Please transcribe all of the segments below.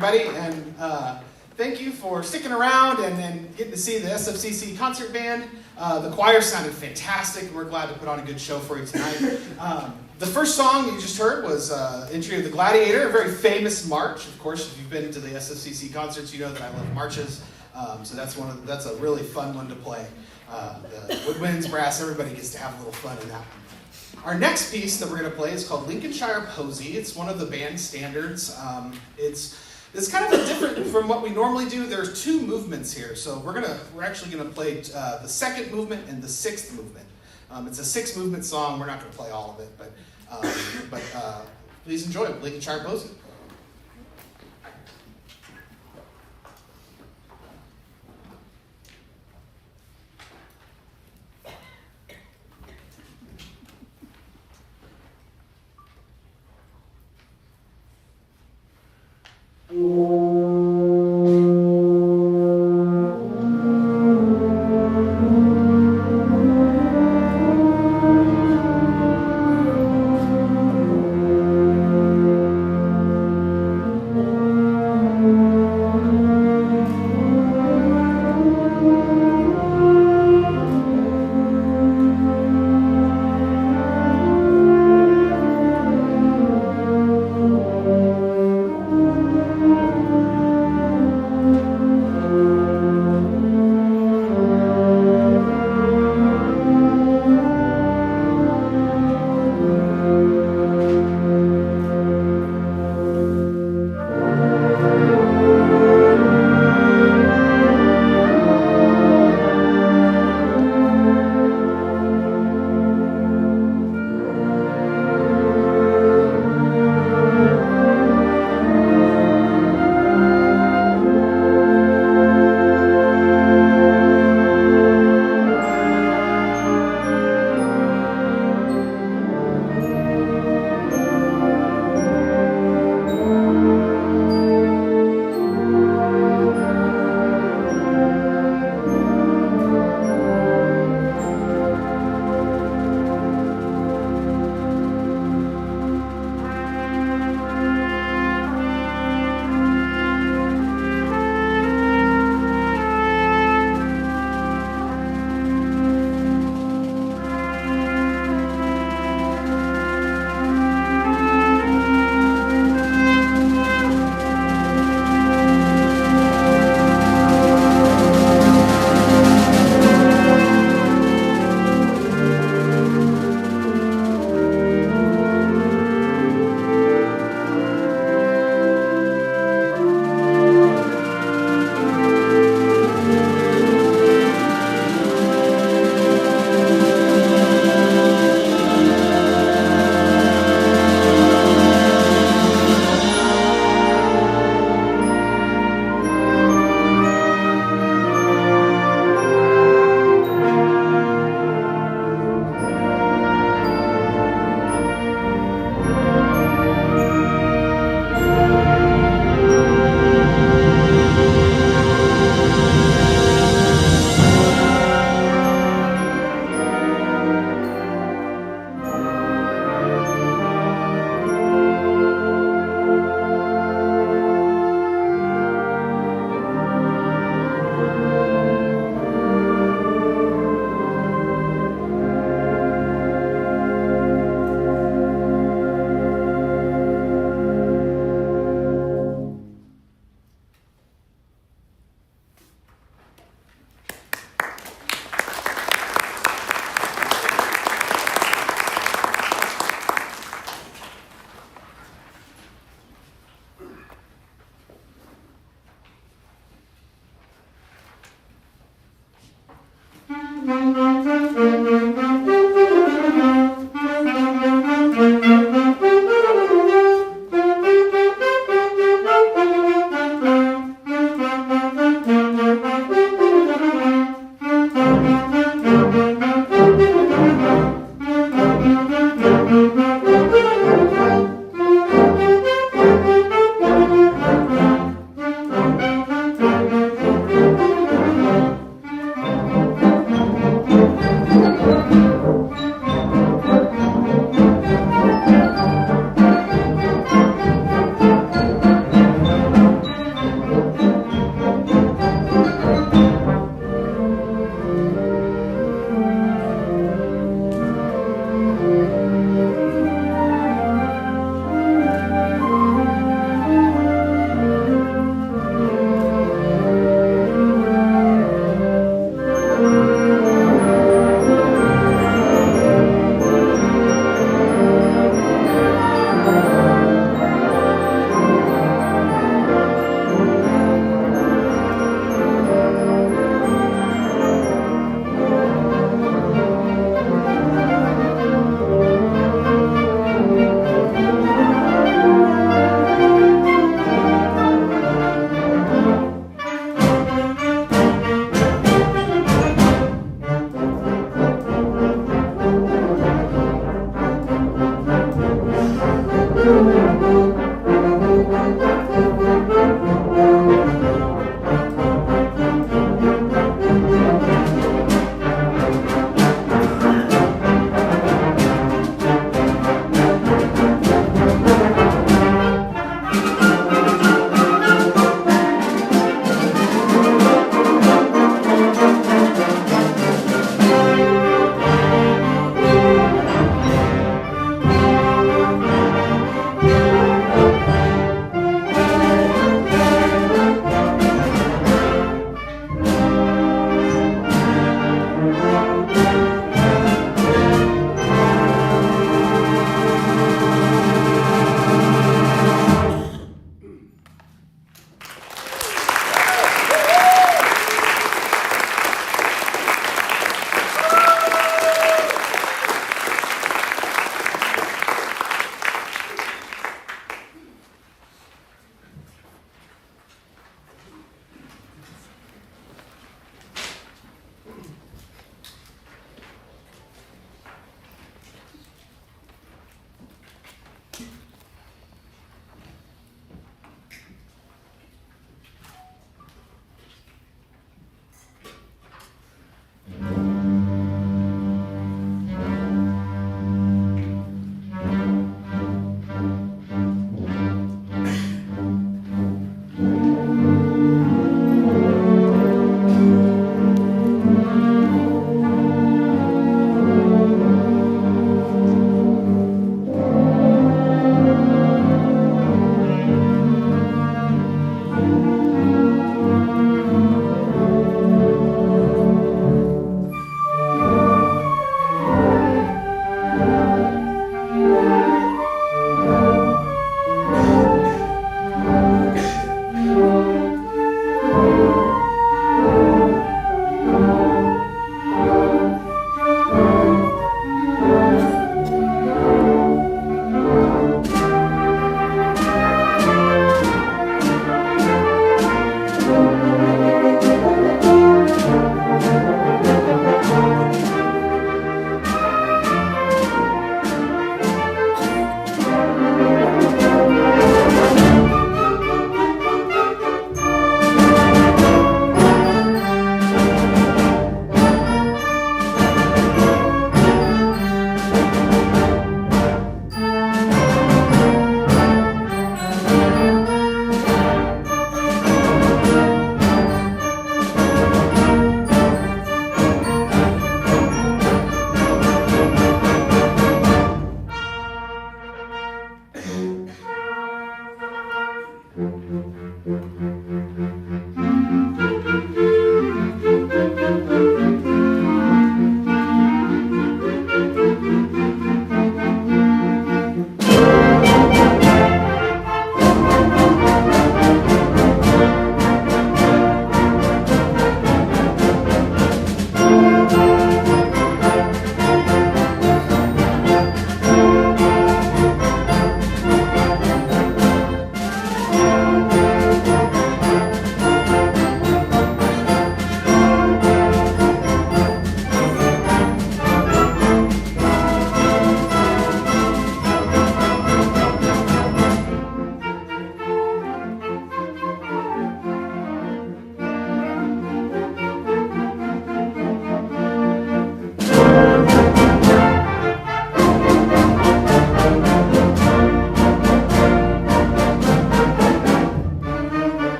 everybody, and thank you for sticking around and getting to see the SFCC concert band. The choir sounded fantastic, and we're glad to put on a good show for you tonight. The first song you just heard was Entry of the Gladiator, a very famous march. Of course, if you've been to the SFCC concerts, you know that I love marches, so that's a really fun one to play. The woodwinds, brass, everybody gets to have a little fun in that one. Our next piece that we're going to play is called Lincolnshire Posy. It's one of the band standards. It's kind of different from what we normally do. There's two movements here, so we're actually going to play the second movement and the sixth movement. It's a 6-movement song. We're not going to play all of it, but please enjoy it. Lincolnshire Posy.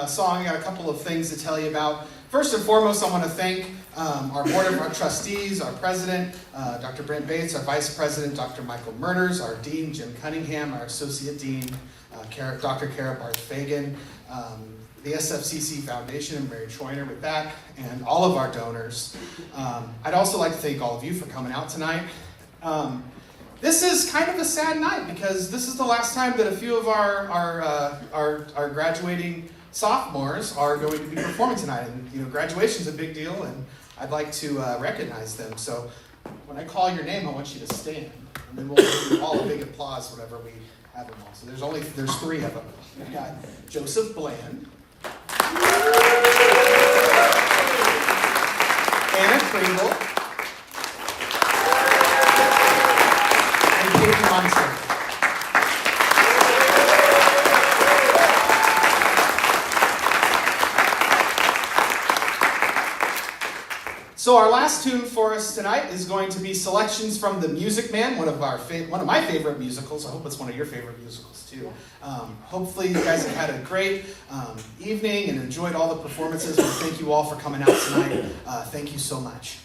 Song. I got a couple of things to tell you about. First and foremost, I want to thank our board of trustees, our president, Dr. Brent Bates, our vice president, Dr. Michael Murders, our dean, Jim Cunningham, our associate dean, Dr. Kara Barth-Fagan, the SFCC Foundation, and Mary Troiner with that, and all of our donors. I'd also like to thank all of you for coming out tonight. This is kind of a sad night because this is the last time that a few of our graduating sophomores are going to be performing tonight. And graduation's a big deal, and I'd like to recognize them. So when I call your name, I want you to stand, and then we'll do all a big applause whenever we have them all. So there's three of them. We've got Joseph Bland, Anna Kringle, and Katie Munster. So our last tune for us tonight is going to be selections from The Music Man, one of my favorite musicals. I hope it's one of your favorite musicals too. Hopefully you guys have had a great evening and enjoyed all the performances. And thank you all for coming out tonight. Thank you so much.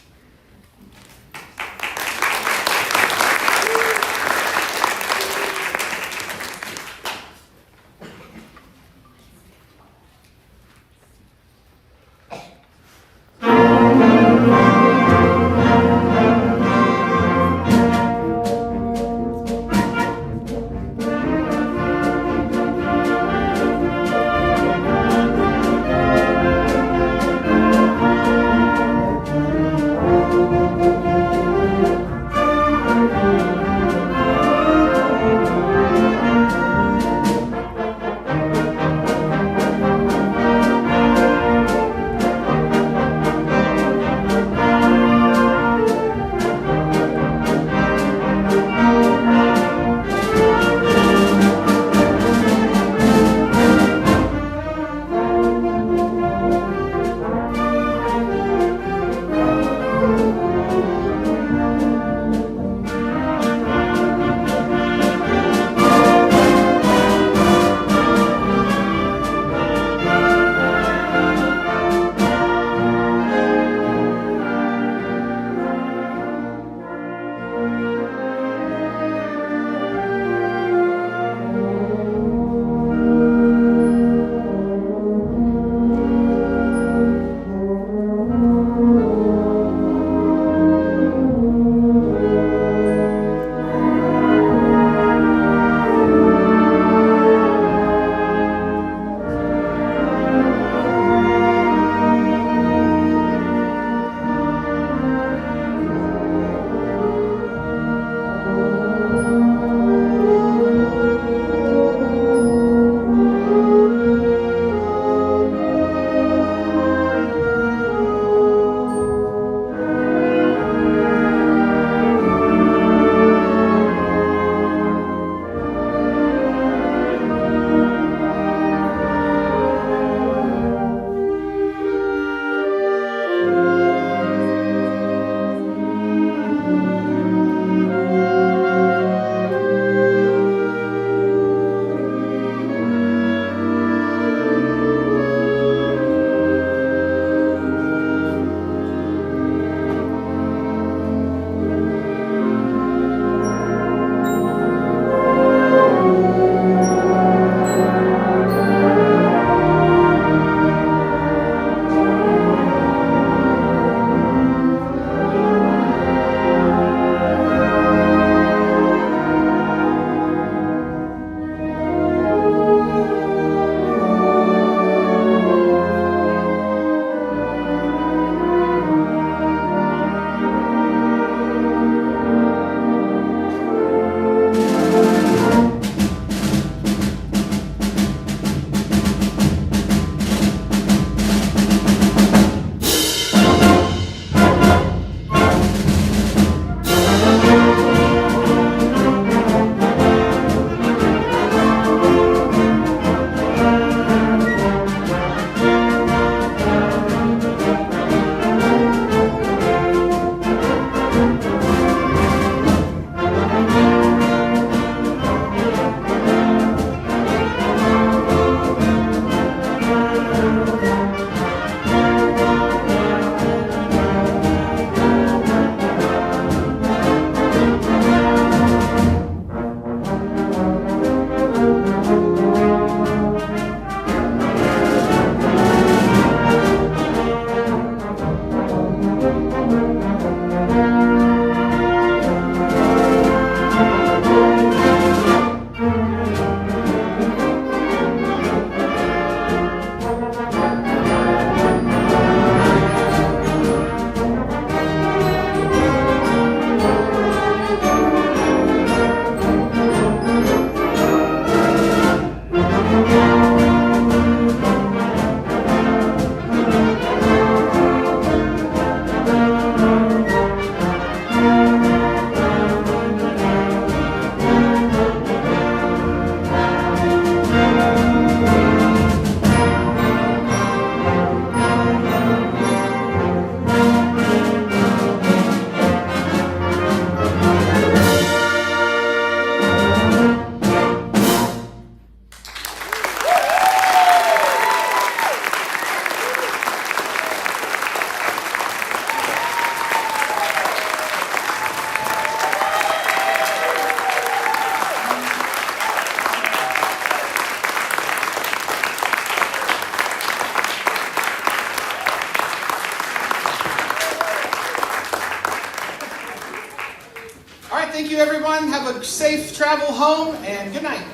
Thank you, everyone. Have a safe travel home, and good night.